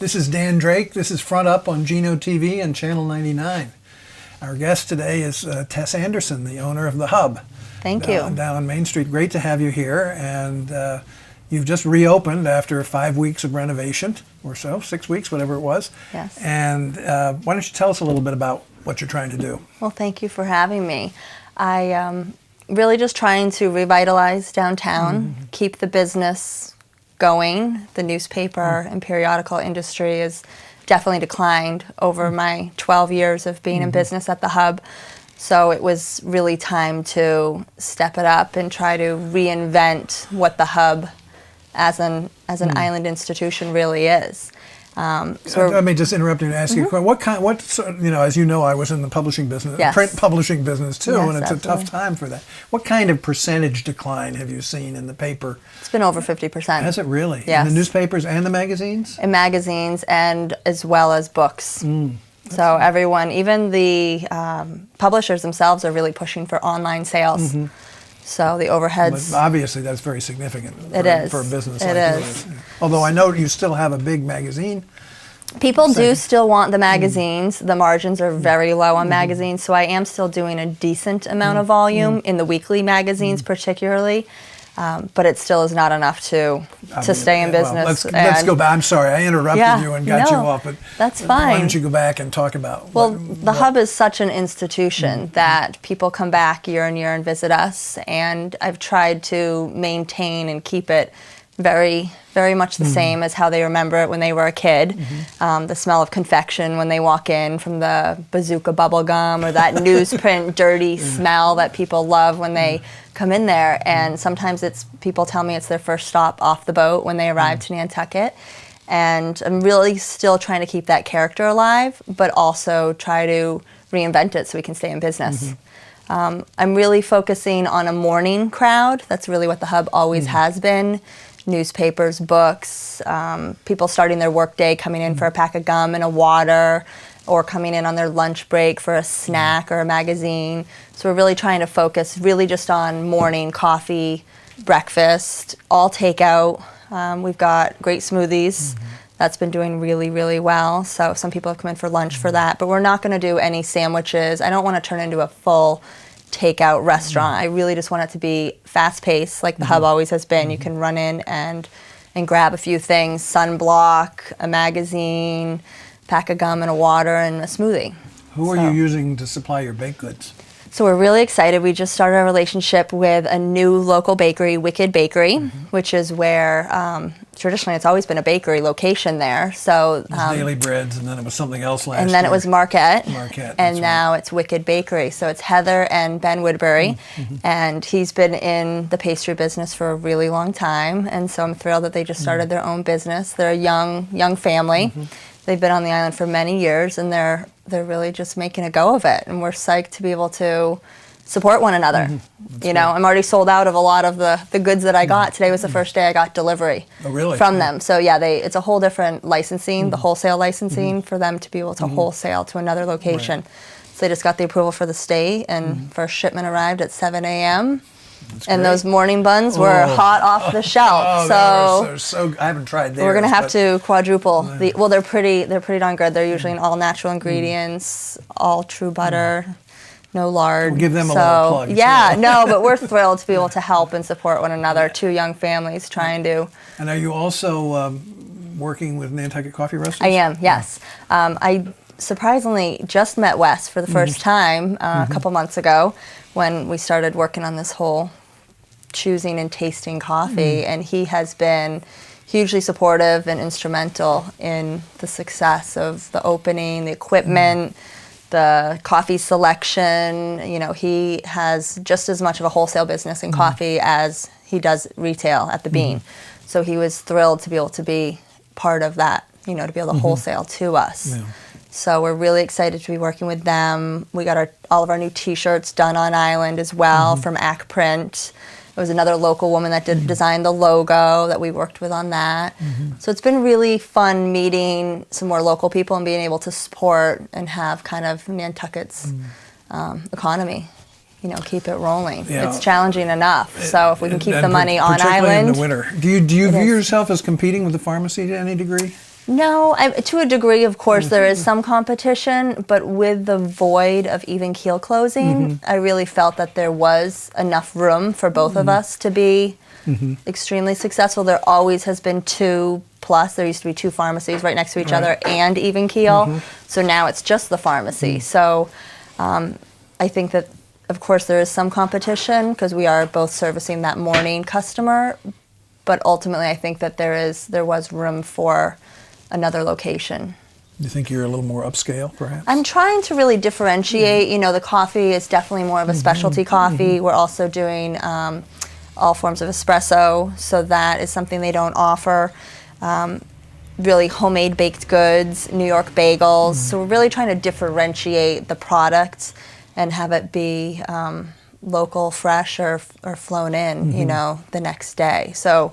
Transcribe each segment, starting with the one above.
This is Dan Drake. This is Front Up on Geno TV and Channel 99. Our guest today is Tess Anderson, the owner of The Hub. Thank you. Down on Main Street. Great to have you here. And you've just reopened after 5 weeks of renovation or so, 6 weeks, whatever it was. Yes. And why don't you tell us a little bit about what you're trying to do? Well, thank you for having me. I really just trying to revitalize downtown, keep the business going. The newspaper and periodical industry has definitely declined over my 12 years of being in business at the Hub. So it was really time to step it up and try to reinvent what the Hub as an island institution really is. Let me just interrupt you and ask you a question. As you know, I was in the publishing business, Yes. print publishing business too, Yes, and it's absolutely. a tough time for that. What kind of percentage decline have you seen in the paper? It's been over 50%. Has it really? Yes. In the newspapers and the magazines? In magazines and as well as books. So everyone, even the publishers themselves are really pushing for online sales. So the overheads. But obviously, that's very significant It is. for a business It like is. yours. Although I know you still have a big magazine. People do still want the magazines. The margins are very low on magazines, so I am still doing a decent amount of volume in the weekly magazines particularly. But it still is not enough to stay in business. Well, let's go back. I'm sorry, I interrupted you and got you off, but that's why fine. don't you go back and talk about The Hub is such an institution that people come back year and year and visit us, and I've tried to maintain and keep it very, very much the same as how they remember it when they were a kid. The smell of confection when they walk in from the bazooka bubble gum, or that newsprint dirty smell that people love when they come in there. And sometimes people tell me it's their first stop off the boat when they arrive to Nantucket. And I'm really still trying to keep that character alive, but also try to reinvent it so we can stay in business. I'm really focusing on a morning crowd. That's really what the Hub always has been. Newspapers, books, people starting their work day coming in for a pack of gum and a water, or coming in on their lunch break for a snack or a magazine. So we're really trying to focus really just on morning coffee, breakfast, all takeout. We've got great smoothies. That's been doing really, really well. So some people have come in for lunch for that, but we're not going to do any sandwiches. I don't want to turn into a full takeout restaurant. I really just want it to be fast-paced, like the Hub always has been. You can run in and grab a few things: sunblock, a magazine, pack of gum and a water, and a smoothie. Who are you using to supply your baked goods? So we're really excited. We just started a relationship with a new local bakery, Wicked Bakery, which is where traditionally it's always been a bakery location there. So It was Daily Breads, and then it was something else last year. and then it was Marquette, Marquette, and that's now it's Wicked Bakery. So it's Heather and Ben Woodbury, and he's been in the pastry business for a really long time, and so I'm thrilled that they just started their own business. They're a young family. They've been on the island for many years, and they're really just making a go of it, and we're psyched to be able to support one another. I'm already sold out of a lot of the goods that I got. Today was the first day I got delivery from them. So yeah, it's a whole different licensing, the wholesale licensing, for them to be able to wholesale to another location. So they just got the approval for the state, and first shipment arrived at 7 a.m. And those morning buns were hot off the shelf. So I haven't tried theirs. We're gonna have to quadruple the. Well, they're pretty darn good. They're usually in all natural ingredients, all true butter, no lard. We'll give them a little plug. Yeah, no, but we're thrilled to be able to help and support one another. Two young families trying to. And are you also working with Nantucket Coffee Roasters? I am. Yes, I surprisingly just met Wes for the first time a couple months ago when we started working on this whole choosing and tasting coffee, and he has been hugely supportive and instrumental in the success of the opening, the equipment, the coffee selection. He has just as much of a wholesale business in coffee as he does retail at the Bean. So he was thrilled to be able to be part of that, to be able to wholesale to us. Yeah. So we're really excited to be working with them. We got all of our new T-shirts done on island as well from Ack Print. There was another local woman that designed the logo that we worked with on that. So it's been really fun meeting some more local people and being able to support and have kind of Nantucket's economy, keep it rolling. Yeah. It's challenging enough. So if we can keep the money on particularly island. in the winter. Do you view yourself as competing with the pharmacy to any degree? No, to a degree, of course, there is some competition, but with the void of even keel closing, I really felt that there was enough room for both of us to be extremely successful. There always has been 2 plus. There used to be 2 pharmacies right next to each other and even keel. So now it's just the pharmacy. So I think that, of course, there is some competition because we are both servicing that morning customer. But ultimately, I think that there was room for another location. Do you think you're a little more upscale, perhaps? I'm trying to really differentiate. You know, the coffee is definitely more of a specialty coffee. We're also doing all forms of espresso, so that is something they don't offer. Really homemade baked goods, New York bagels. So we're really trying to differentiate the product and have it be local, fresh, or flown in, you know, the next day. So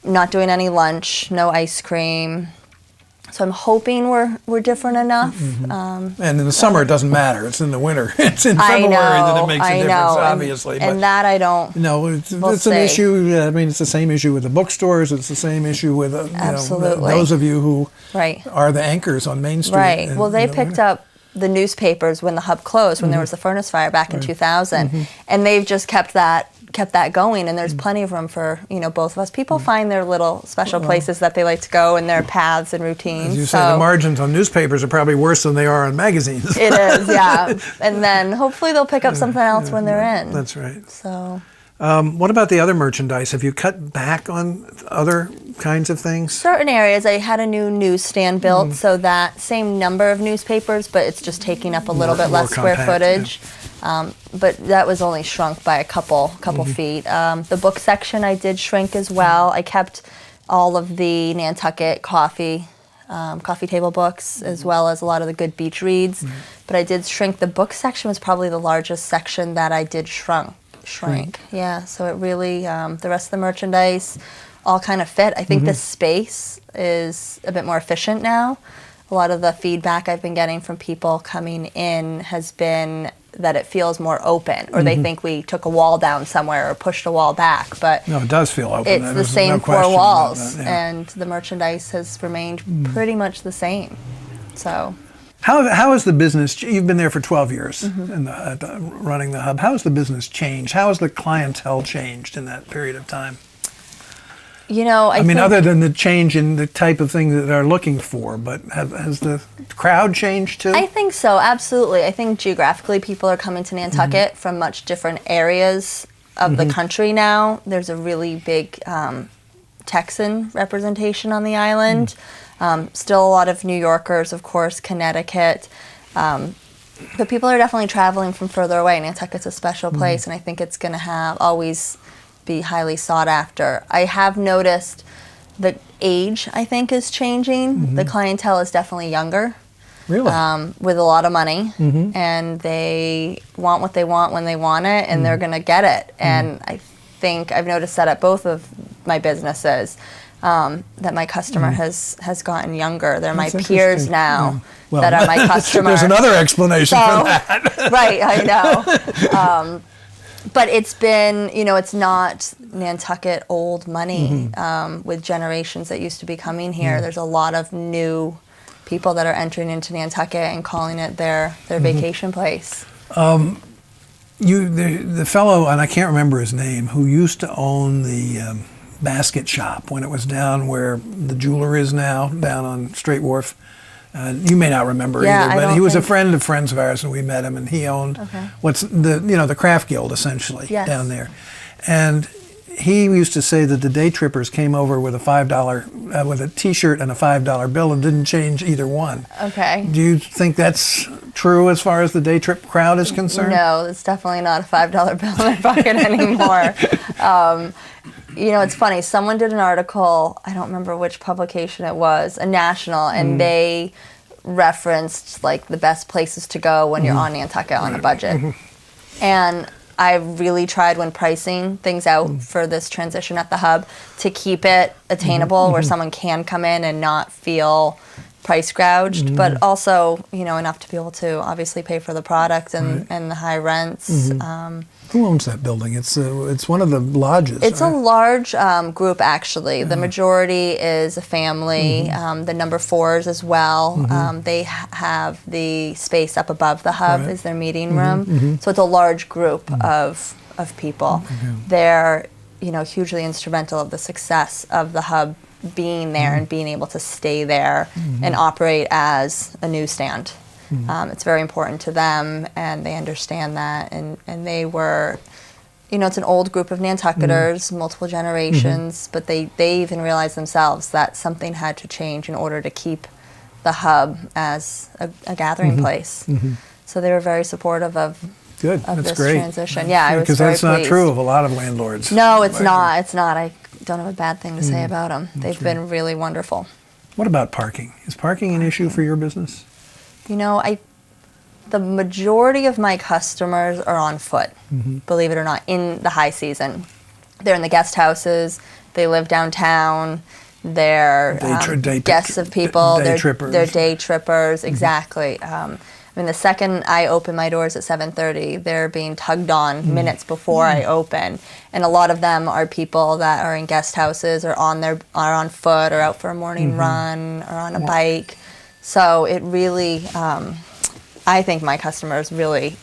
not doing any lunch, no ice cream. So I'm hoping we're different enough. And in the summer, it doesn't matter. It's in the winter. It's in February that it makes a difference, obviously. And that I don't. No, it's an issue. I mean, it's the same issue with the bookstores. It's the same issue with those of you who are the anchors on Main Street. Right. Well, they picked up the newspapers when the hub closed, when there was the furnace fire back in 2000, and they've just kept that going, and there's plenty of room for both of us. People find their little special places that they like to go and their paths and routines. As you say, the margins on newspapers are probably worse than they are on magazines. It is, yeah. And then hopefully they'll pick up something else when they're in. That's right. So. What about the other merchandise? Have you cut back on other kinds of things? Certain areas. I had a new newsstand built, so that same number of newspapers, but it's just taking up a little bit less square footage. Yeah. But that was only shrunk by a couple feet. The book section I did shrink as well. I kept all of the Nantucket coffee table books, as well as a lot of the good beach reads. But I did shrink. The book section was probably the largest section that I did shrink. Yeah, so it really, the rest of the merchandise all kind of fit. I think the space is a bit more efficient now. A lot of the feedback I've been getting from people coming in has been that it feels more open, or they think we took a wall down somewhere or pushed a wall back. But no, it does feel open. It's the same 4 walls, and the merchandise has remained pretty much the same. So. How has the business, you've been there for 12 years running the hub, how has the business changed? How has the clientele changed in that period of time? I mean, other than the change in the type of things that they're looking for, but has the crowd changed too? I think so, absolutely. I think geographically people are coming to Nantucket from much different areas of the country now. There's a really big Texan representation on the island. Still a lot of New Yorkers, of course, Connecticut. But people are definitely traveling from further away. Nantucket's a special place, and I think it's going to always be highly sought after. I have noticed the age, I think, is changing. The clientele is definitely younger. Really? With a lot of money, and they want what they want when they want it, and they're going to get it. And I think I've noticed that at both of my businesses, that my customer has gotten younger. They're my peers now that are my customer. There's another explanation for that. Right, I know. But it's been, it's not Nantucket old money with generations that used to be coming here. There's a lot of new people that are entering into Nantucket and calling it their vacation place. The fellow, and I can't remember his name, who used to own the basket shop when it was down where the jeweler is now, down on Straight Wharf. You may not remember either, but he was a friend of friends of ours, and we met him, and he owned what's the Craft Guild essentially down there. And he used to say that the day trippers came over with a $5 with a T-shirt and a $5 bill and didn't change either one. Okay. Do you think that's true as far as the day trip crowd is concerned? No, it's definitely not a $5 bill in my pocket anymore. It's funny. Someone did an article, I don't remember which publication it was, a national, and they referenced like the best places to go when you're on Nantucket on a budget. And I really tried when pricing things out for this transition at the hub to keep it attainable where someone can come in and not feel price gouged, but also, enough to be able to obviously pay for the product and the high rents. Who owns that building? It's one of the lodges. It's right? a large group, actually. The majority is a family. The number 4s as well. They have the space up above the hub Right. is their meeting room. So it's a large group of people. They're hugely instrumental of the success of the hub being there and being able to stay there and operate as a newsstand. It's very important to them, and they understand that, and they were, it's an old group of Nantucketers, multiple generations, but they even realized themselves that something had to change in order to keep the hub as a gathering place. So they were very supportive of Good. of That's this great. transition. Yeah, I was because very that's not pleased. true of a lot of landlords. No, it's not. It's not. I don't have a bad thing to say about them. They've been really wonderful. What about parking? Is parking an issue for your business? The majority of my customers are on foot, believe it or not, in the high season. They're in the guest houses. They live downtown. They're guests of people. Day trippers. They're day trippers, exactly. The second I open my doors at 7:30, they're being tugged on minutes before I open. And a lot of them are people that are in guest houses or are on foot or out for a morning run or on a bike. So it really, I think my customer is really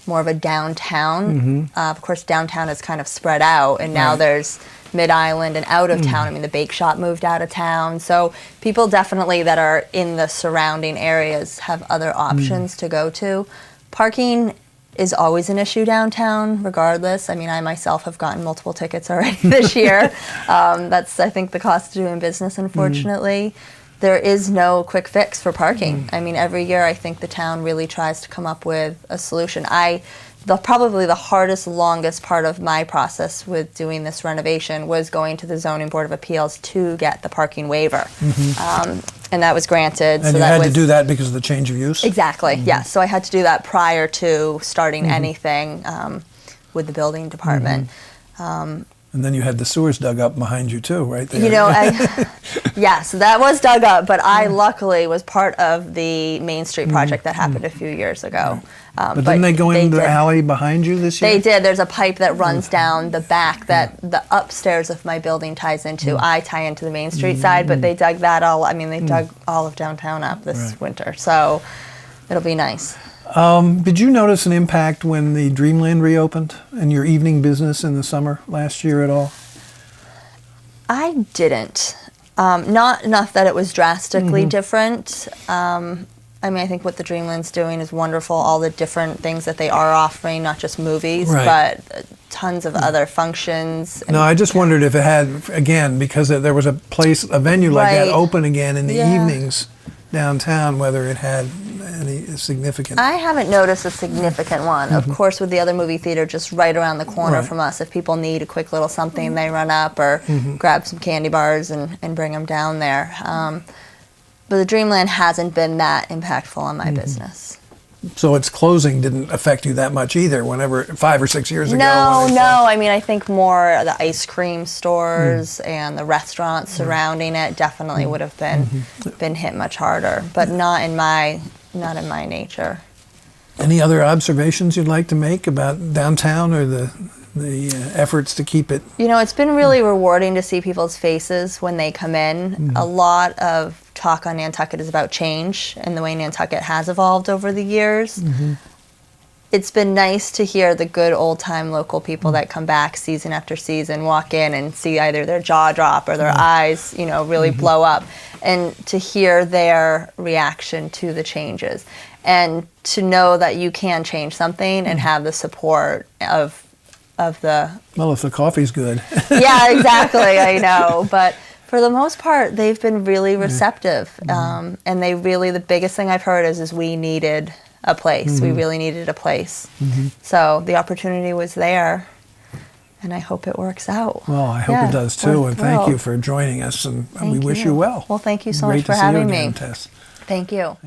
more of a downtown. Of course, downtown is kind of spread out, and now there's Mid-Island and out of town. The bake shop moved out of town. So people definitely that are in the surrounding areas have other options to go to. Parking is always an issue downtown, regardless. I myself have gotten multiple tickets already this year. That's, I think, the cost of doing business, unfortunately. There is no quick fix for parking. Every year I think the town really tries to come up with a solution. Probably the hardest, longest part of my process with doing this renovation was going to the Zoning Board of Appeals to get the parking waiver. And that was granted. And so you that had to do that because of the change of use? Exactly, yes. So I had to do that prior to starting anything with the building department. And then you had the sewers dug up behind you too, right there. Yes, that was dug up, but I luckily was part of the Main Street project that happened a few years ago. But didn't they go in the alley behind you this year? They did. There's a pipe that runs down the back that the upstairs of my building ties into. I tie into the Main Street side, but they dug that all, they dug all of downtown up this winter. So it'll be nice. Did you notice an impact when the Dreamland reopened and your evening business in the summer last year at all? I didn't. Not enough that it was drastically different. I think what the Dreamland's doing is wonderful. All the different things that they are offering, not just movies, but tons of other functions. No, I just wondered if it had, again, because there was a venue like that open again in the evenings downtown, whether it had any significant... I haven't noticed a significant one. Of course, with the other movie theater just right around the corner from us, if people need a quick little something, they run up or grab some candy bars and bring them down there. But the Dreamland hasn't been that impactful on my business. So its closing didn't affect you that much either, whenever 5 or 6 years ago? No. I think more the ice cream stores and the restaurants surrounding it definitely would have been hit much harder, but not in my nature. Any other observations you'd like to make about downtown or the efforts to keep it? It's been really rewarding to see people's faces when they come in. A lot of talk on Nantucket is about change and the way Nantucket has evolved over the years. It's been nice to hear the good old-time local people that come back season after season walk in and see either their jaw drop or their eyes, really blow up, and to hear their reaction to the changes, and to know that you can change something and have the support of the... Well, if the coffee's good. Yeah, exactly, I know, but for the most part, they've been really receptive, and the biggest thing I've heard is we needed a place. We really needed a place. So the opportunity was there, and I hope it works out. Well, I hope it does too, and thank you for joining us, and we wish you well. Well, thank you so much for having me. Tess. Thank you.